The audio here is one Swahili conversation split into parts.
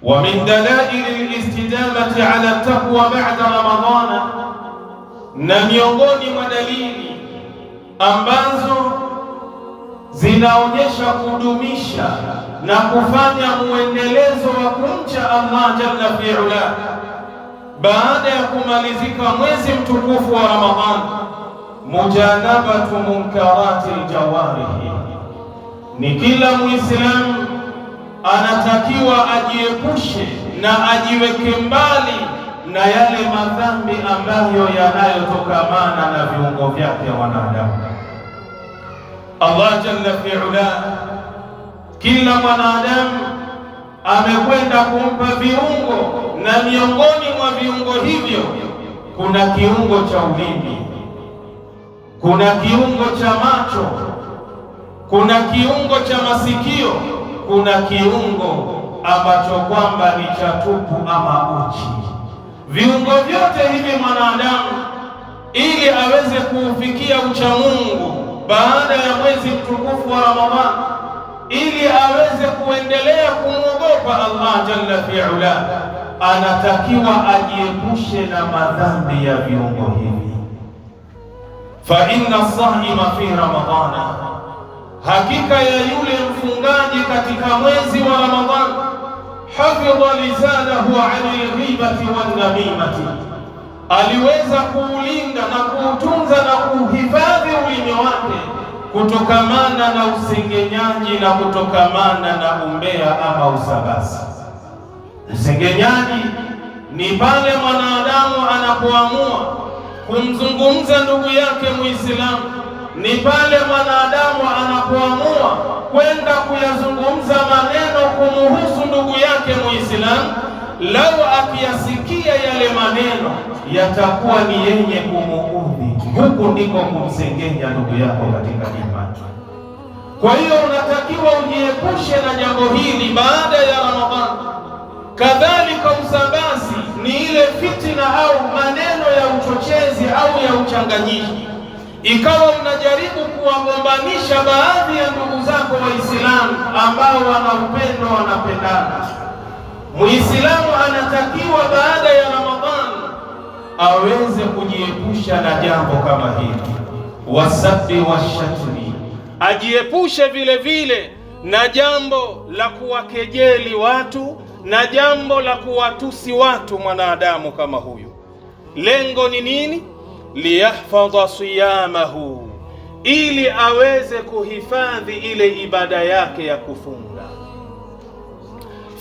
Wa min dalail al-istidamati ala taqwa ba'da Ramadhana, na miongoni mwa dalili ambazo zinaonyesha kudumisha na kufanya muendelezo wa kumcha Allah jalla fi'ala baada ya kumalizika mwezi mtukufu wa Ramadhan, mujanabatu munkarati aljawarihi, ni kila Muislamu anatakiwa ajiepushe na ajiweke mbali na yale madhambi ambayo yanayotokamana na viungo vyake wanadamu. Allah jalla fi'ala, kila mwanadamu amekwenda kumpa viungo, na miongoni mwa viungo hivyo kuna kiungo cha ulimi, kuna kiungo cha macho, kuna kiungo cha masikio, kuna kiungo ambacho kwamba ni cha tupu ama uchi. Viungo vyote hivi mwanadamu, ili aweze kuufikia ucha Mungu baada ya mwezi mtukufu wa Ramadhani, ili aweze kuendelea kumwogopa Allah jalla fi'ala, anatakiwa ajiepushe na madhambi ya viungo hivi. Fa inna as-sa'ima fi Ramadhana, hakika ya yule mfungaji katika mwezi wa Ramadhani, hafidha lisanahu 'anil ghibati wan namimati, aliweza kuulinda na kuutunza na kuhifadhi ulimi wake kutokamana na usengenyaji na kutokamana na umbea ama usabasi. Usengenyaji ni pale mwanadamu anapoamua kumzungumza ndugu yake Muislamu, ni pale mwanadamu anapoamua kwenda kuyazungumza maneno kumuhusu ndugu yake Muislamu, lau akiyasikia yale maneno yatakuwa ni yenye kumuudhi, huku ndiko kumsengenya ndugu yako katika imani. Kwa hiyo unatakiwa ujiepushe na jambo hili baada ya Ramadhani. Kadhalika usabasi ni ile fitina au maneno ya uchochezi au ya uchanganyishi, ikawa unajaribu kuwagombanisha baadhi ya ndugu zako Waislamu ambao wana upendo, wanapendana. Muislamu anatakiwa baada ya Ramadhani aweze kujiepusha na jambo kama hili, wasabbi washatmi, ajiepushe vile vile na jambo la kuwakejeli watu na jambo la kuwatusi watu mwanadamu kama huyu. Lengo ni nini? Liyahfadha siyamahu, ili aweze kuhifadhi ile ibada yake ya kufunga.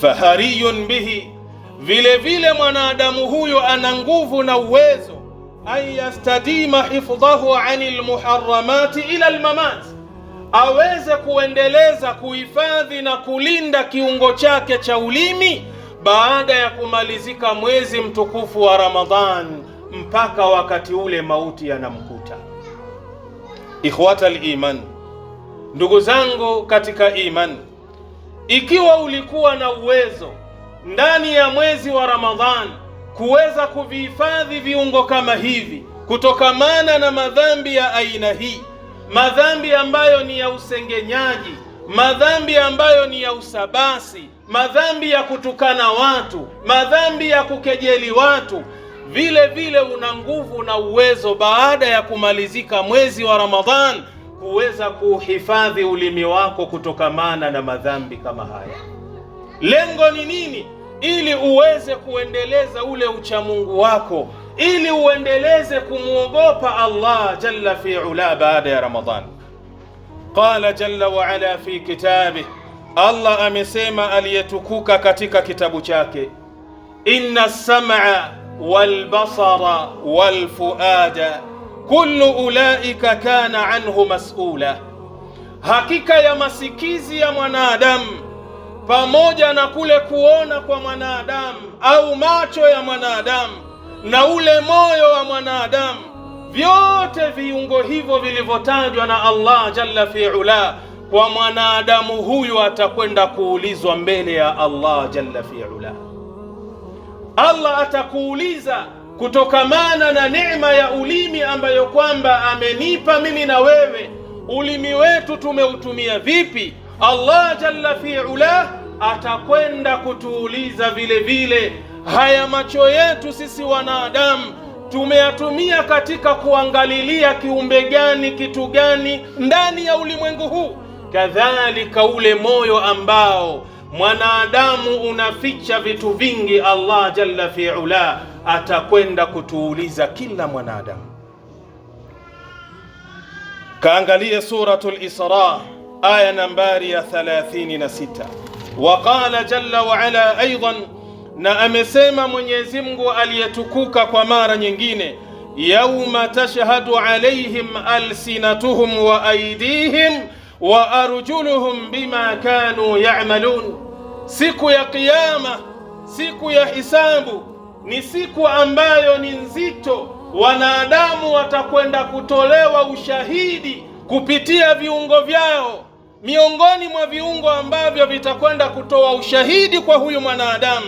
Fahariyun bihi, vile vile mwanadamu huyo ana nguvu na uwezo, an yastadima hifdhahu anil muharramati ila almamat, aweze kuendeleza kuhifadhi na kulinda kiungo chake cha ulimi baada ya kumalizika mwezi mtukufu wa Ramadhan, mpaka wakati ule mauti yanamkuta. Ikhwata al-iman, ndugu zangu katika iman, ikiwa ulikuwa na uwezo ndani ya mwezi wa Ramadhan kuweza kuvihifadhi viungo kama hivi kutokamana na madhambi ya aina hii, madhambi ambayo ni ya usengenyaji, madhambi ambayo ni ya usabasi, madhambi ya kutukana watu, madhambi ya kukejeli watu, vile vile una nguvu na uwezo baada ya kumalizika mwezi wa Ramadhan kuweza kuhifadhi ulimi wako kutokamana na madhambi kama haya. Lengo ni nini? Ili uweze kuendeleza ule uchamungu wako, ili uendeleze kumuogopa Allah jalla fi'ala baada ya Ramadhan. Qala jalla wa ala fi kitabih, Allah amesema aliyetukuka katika kitabu chake, inna as-sam'a wal basara wal fuada kullu ulaika kana anhu mas'ula, hakika ya masikizi ya mwanadamu pamoja na kule kuona kwa mwanadamu au macho ya mwanadamu na ule moyo wa mwanadamu, vyote viungo hivyo vilivyotajwa na Allah jalla fi'ala, kwa mwanadamu huyu atakwenda kuulizwa mbele ya Allah jalla fi'ala. Allah atakuuliza kutokamana na neema ya ulimi ambayo kwamba amenipa mimi na wewe. Ulimi wetu tumeutumia vipi? Allah jalla fi'ala atakwenda kutuuliza vile vile, haya macho yetu sisi wanadamu tumeyatumia katika kuangalilia kiumbe gani, kitu gani ndani ya ulimwengu huu? Kadhalika ule moyo ambao mwanadamu unaficha vitu vingi, Allah jalla fi'ala atakwenda kutuuliza kila mwanadamu. Kaangalia suratul Isra aya nambari ya 36. Waqala jalla wa ala aidan, na amesema Mwenyezi Mungu aliyetukuka kwa mara nyingine, yauma tashhadu alaihim alsinatuhum wa aydihim wa arjuluhum bima kanu ya'malun. Siku ya Kiyama, siku ya hisabu, ni siku ambayo ni nzito. Wanadamu watakwenda kutolewa ushahidi kupitia viungo vyao. Miongoni mwa viungo ambavyo vitakwenda kutoa ushahidi kwa huyu mwanadamu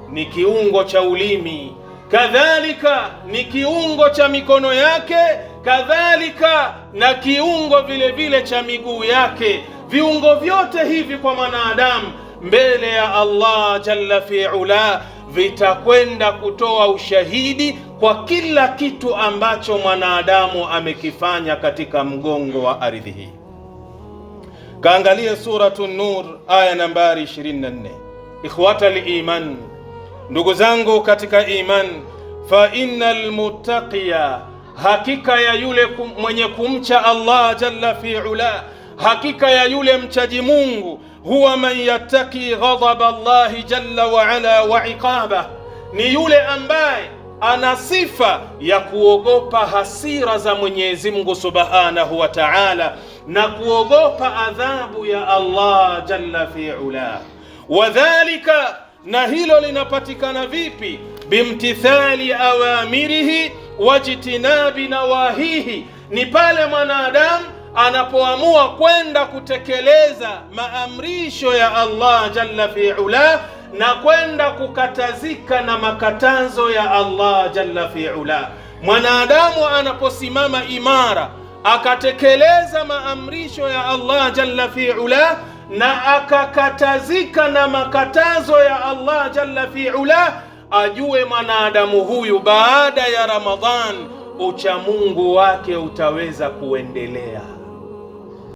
ni kiungo cha ulimi, kadhalika ni kiungo cha mikono yake, kadhalika na kiungo vile vile cha miguu yake. Viungo vyote hivi kwa mwanadamu mbele ya Allah jalla fi'ala vitakwenda kutoa ushahidi kwa kila kitu ambacho mwanadamu amekifanya katika mgongo wa ardhi hii. Kaangalia suratu Nur aya nambari 24. Ikhwata al-iman, ndugu zangu katika iman, fa innal muttaqiya, hakika ya yule mwenye kumcha Allah jalla fi'ala, hakika ya yule mchaji Mungu, huwa man yattaqi ghadab Allah jalla wa ala wa iqabah, ni yule ambaye ana sifa ya kuogopa hasira za Mwenyezi Mungu subhanahu wa ta'ala na kuogopa adhabu ya Allah jalla fi'ala. Wadhalika, na hilo linapatikana vipi? Bimtithali awamirihi wajtinabi nawahihi, ni pale mwanadamu anapoamua kwenda kutekeleza maamrisho ya Allah jalla fi'ala na kwenda kukatazika na makatazo ya Allah jalla fi'ala. Mwanadamu anaposimama imara akatekeleza maamrisho ya Allah jalla fi'ala na akakatazika na makatazo ya Allah jalla fi'ala, ajue mwanadamu huyu baada ya Ramadhan uchamungu wake utaweza kuendelea.